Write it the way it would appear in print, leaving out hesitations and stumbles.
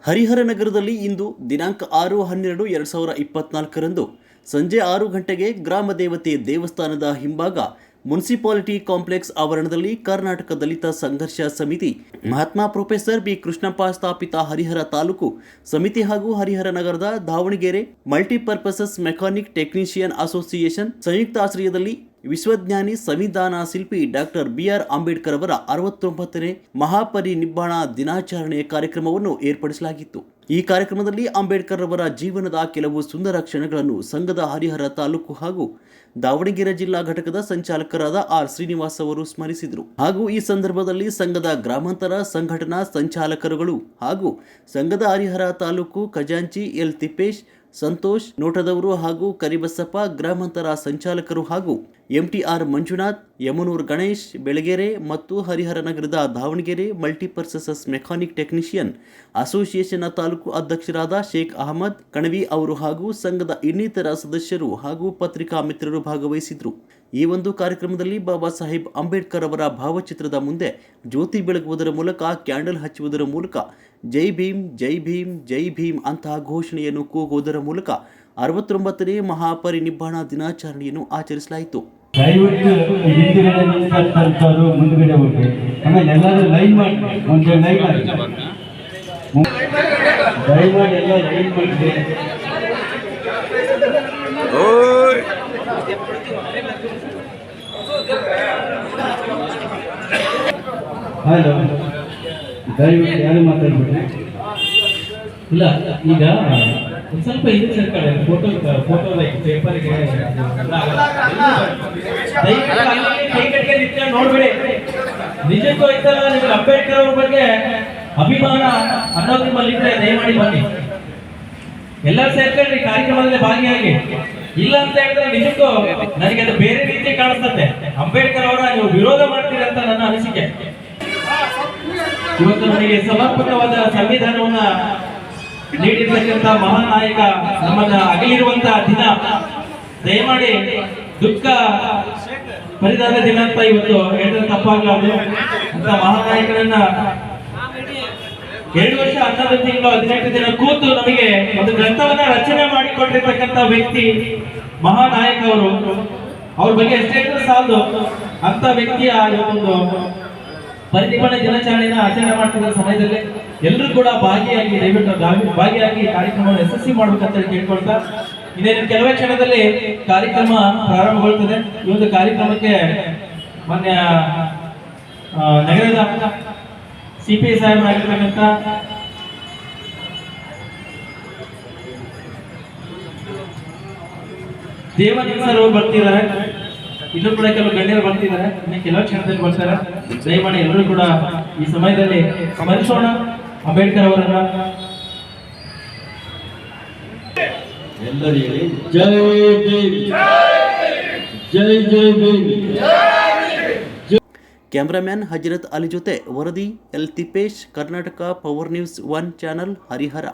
ಹರಿಹರ ನಗರದಲ್ಲಿ ಇಂದು ದಿನಾಂಕ 6/12/2024ರಂದು ಸಂಜೆ 6 ಗಂಟೆಗೆ ಗ್ರಾಮ ದೇವತೆ ದೇವಸ್ಥಾನದ ಹಿಂಭಾಗ ಮುನ್ಸಿಪಾಲಿಟಿ ಕಾಂಪ್ಲೆಕ್ಸ್ ಆವರಣದಲ್ಲಿ ಕರ್ನಾಟಕ ದಲಿತ ಸಂಘರ್ಷ ಸಮಿತಿ ಮಹಾತ್ಮ ಪ್ರೊಫೆಸರ್ ಬಿ ಕೃಷ್ಣಪ್ಪ ಸ್ಥಾಪಿತ ಹರಿಹರ ತಾಲೂಕು ಸಮಿತಿ ಹಾಗೂ ಹರಿಹರ ನಗರದ ದಾವಣಗೆರೆ ಮಲ್ಟಿಪರ್ಪಸಸ್ ಮೆಕ್ಯಾನಿಕ್ ಟೆಕ್ನಿಷಿಯನ್ ಅಸೋಸಿಯೇಷನ್ ಸಂಯುಕ್ತ ಆಶ್ರಯದಲ್ಲಿ ವಿಶ್ವಜ್ಞಾನಿ ಸಂವಿಧಾನ ಶಿಲ್ಪಿ ಡಾಕ್ಟರ್ ಬಿಆರ್ ಅಂಬೇಡ್ಕರ್ ಅವರ 69ನೇ ಮಹಾಪರಿನಿಬ್ಬಾಣ ದಿನಾಚರಣೆಯ ಕಾರ್ಯಕ್ರಮವನ್ನು ಏರ್ಪಡಿಸಲಾಗಿತ್ತು. ಈ ಕಾರ್ಯಕ್ರಮದಲ್ಲಿ ಅಂಬೇಡ್ಕರ್ ಅವರ ಜೀವನದ ಕೆಲವು ಸುಂದರ ಕ್ಷಣಗಳನ್ನು ಸಂಘದ ಹರಿಹರ ತಾಲೂಕು ಹಾಗೂ ದಾವಣಗೆರೆ ಜಿಲ್ಲಾ ಘಟಕದ ಸಂಚಾಲಕರಾದ ಆರ್ ಶ್ರೀನಿವಾಸ್ ಅವರು ಸ್ಮರಿಸಿದರು. ಹಾಗೂ ಈ ಸಂದರ್ಭದಲ್ಲಿ ಸಂಘದ ಗ್ರಾಮಾಂತರ ಸಂಘಟನಾ ಸಂಚಾಲಕರುಗಳು ಹಾಗೂ ಸಂಘದ ಹರಿಹರ ತಾಲೂಕು ಖಜಾಂಚಿ ಎಲ್ ತಿಪ್ಪೇಶ್, ಸಂತೋಷ್ ನೋಟದವರು ಹಾಗೂ ಕರಿಬಸಪ್ಪ ಗ್ರಾಮಾಂತರ ಸಂಚಾಲಕರು ಹಾಗೂ ಎಂಟಿಆರ್ ಮಂಜುನಾಥ್, ಯಮನೂರ್ ಗಣೇಶ್ ಬೆಳಗೆರೆ ಮತ್ತು ಹರಿಹರ ನಗರದ ದಾವಣಗೆರೆ ಮಲ್ಟಿಪರ್ಪಸಸ್ ಮೆಕ್ಯಾನಿಕ್ ಟೆಕ್ನಿಷಿಯನ್ ಅಸೋಸಿಯೇಷನ್ನ ತಾಲೂಕು ಅಧ್ಯಕ್ಷರಾದ ಶೇಖ್ ಅಹಮದ್ ಕಣವಿ ಅವರು ಹಾಗೂ ಸಂಘದ ಇನ್ನಿತರ ಸದಸ್ಯರು ಹಾಗೂ ಪತ್ರಿಕಾ ಮಿತ್ರರು ಭಾಗವಹಿಸಿದ್ರು. ಈ ಒಂದು ಕಾರ್ಯಕ್ರಮದಲ್ಲಿ ಬಾಬಾ ಸಾಹೇಬ್ ಅಂಬೇಡ್ಕರ್ ಅವರ ಭಾವಚಿತ್ರದ ಮುಂದೆ ಜ್ಯೋತಿ ಬೆಳಗುವುದರ ಮೂಲಕ ಕ್ಯಾಂಡಲ್ ಹಚ್ಚುವುದರ ಮೂಲಕ ಜೈ ಭೀಮ್ ಜೈ ಭೀಮ್ ಜೈ ಭೀಮ್ ಅಂತಹ ಘೋಷಣೆಯನ್ನು ಕೂಗುವುದರ ಮೂಲಕ 69ನೇ ಮಹಾಪರಿನಿಬ್ಬಾಣ ದಿನಾಚರಣೆಯನ್ನು ಆಚರಿಸಲಾಯಿತು. ದಯವಿಟ್ಟು ಮುಂದುಗಡೆ ಹೋಗಿ ಆಮೇಲೆ ಎಲ್ಲರೂ ಲೈನ್ ಮಾಡಿ ಒಂದು ಲೈನ್ ಮಾಡಿ ದಯಮಾಡಿ ಎಲ್ಲ ಲೈನ್ ಮಾಡಿದೆ. ಹಲೋ, ದಯವಿಟ್ಟು ಯಾರು ಮಾತಾಡ್ಬಿಟ್ರೆ ಇಲ್ಲ. ಈಗ ಒಂದು ಸ್ವಲ್ಪ ಇದು ಸರ್ಕಾರ ಫೋಟೋ ಪೇಪರ್ಗೆ ನೋಡ್ಬೇಡಿ. ನಿಜಕ್ಕೂ ಐತಲ್ಲ ನಿಮ್ಗೆ ಅಂಬೇಡ್ಕರ್ ಅವ್ರ ಬಗ್ಗೆ ಅಭಿಮಾನ ಅನ್ನೋದು ನಿಮ್ಮಲ್ಲಿ ಇದ್ರೆ ದಯಮಾಡಿ ಬನ್ನಿ. ಎಲ್ಲರೂ ಸೇರ್ಕೊಂಡ್ರಿ ಕಾರ್ಯಕ್ರಮದಲ್ಲಿ ಭಾಗಿಯಾಗಿ. ಇಲ್ಲ ಅಂತ ಹೇಳಿದ್ರೆ ನಿಜಕ್ಕೂ ನನಗೆ ಅದು ಬೇರೆ ರೀತಿ ಕಾಣಿಸ್ತದೆ. ಅಂಬೇಡ್ಕರ್ ಅವರ ನೀವು ವಿರೋಧ ಮಾಡ್ತೀರಿ ಅಂತ ನನ್ನ ಅನಿಸಿಕೆ. ಇವತ್ತು ನನಗೆ ಸಮರ್ಪಕವಾದ ಸಂವಿಧಾನವನ್ನ ನೀಡಿರ್ತಕ್ಕಂಥ ಮಹಾನ್ ನಾಯಕ ನಮ್ಮನ್ನ ಅಗಲಿರುವಂತಹ ದಿನ. ದಯಮಾಡಿ ದುಃಖ ಪರಿದಾನ ದಿನ ಅಂತ ಇವತ್ತು ಹೇಳಿದ್ರೆ ತಪ್ಪಾಗಲಾರದು. ಅಂತ ಮಹಾನಾಯಕರನ್ನ 2 ವರ್ಷ 11 ತಿಂಗಳು 18 ದಿನ ಕೂತು ನಮಗೆ ಒಂದು ಗ್ರಂಥವನ್ನ ರಚನೆ ಮಾಡಿಕೊಂಡಿರ್ತಕ್ಕಂಥ ವ್ಯಕ್ತಿ ಮಹಾನಾಯಕ ಅವರು. ಅವ್ರ ಬಗ್ಗೆ ಎಷ್ಟೇ ಸಾಲದು. ಅಂತ ವ್ಯಕ್ತಿಯ ಒಂದು ಪರಿನಿಬ್ಬಾಣ ದಿನಾಚರಣೆಯನ್ನು ಆಚರಣೆ ಮಾಡ್ತಿದ್ದ ಸಮಯದಲ್ಲಿ ಎಲ್ಲರೂ ಕೂಡ ಭಾಗಿಯಾಗಿ ದಯವಿಟ್ಟು ಭಾಗಿಯಾಗಿ ಕಾರ್ಯಕ್ರಮವನ್ನು ಯಶಸ್ವಿ ಮಾಡ್ಬೇಕಂತ ಕೇಳ್ಕೊಳ್ತಾ ಇನ್ನೇನು ಕೆಲವೇ ಕ್ಷಣದಲ್ಲಿ ಕಾರ್ಯಕ್ರಮ ಪ್ರಾರಂಭಗೊಳ್ತದೆ. ಈ ಒಂದು ಕಾರ್ಯಕ್ರಮಕ್ಕೆ ಮೊನ್ನೆ ನಗರದ ಸಿಪಿಐ ಸಾಹೇಬರಾಗಿರ್ತಕ್ಕಂಥ ದೇವಾನಂದ ಸರ್ ಅವರು ಬರ್ತಿದ್ದಾರೆ. ಇನ್ನೂ ಕೂಡ ಕೆಲವು ಗಣ್ಯರು ಬರ್ತಿದ್ದಾರೆ. ಇನ್ನು ಕೆಲವು ಕ್ಷಣದಲ್ಲಿ ಬರ್ತಾರೆ. ದಯಮಾಡಿ ಎಲ್ಲರೂ ಕೂಡ ಈ ಸಮಯದಲ್ಲಿ ಸ್ಮರಿಸೋಣ ಅಂಬೇಡ್ಕರ್ ಅವರನ್ನ. ಎಲ್ಲರೂ ಹೇಳಿ ಜೈ ಭೀಮ್ ಜೈ ಜೈ ಭೀಮ್. ಕ್ಯಾಮರಾಮ್ಯಾನ್ ಹಜರತ್ ಅಲಿ ಜೊತೆ ವರದಿ L Thippesh, Karnataka power news 1 channel, Harihara.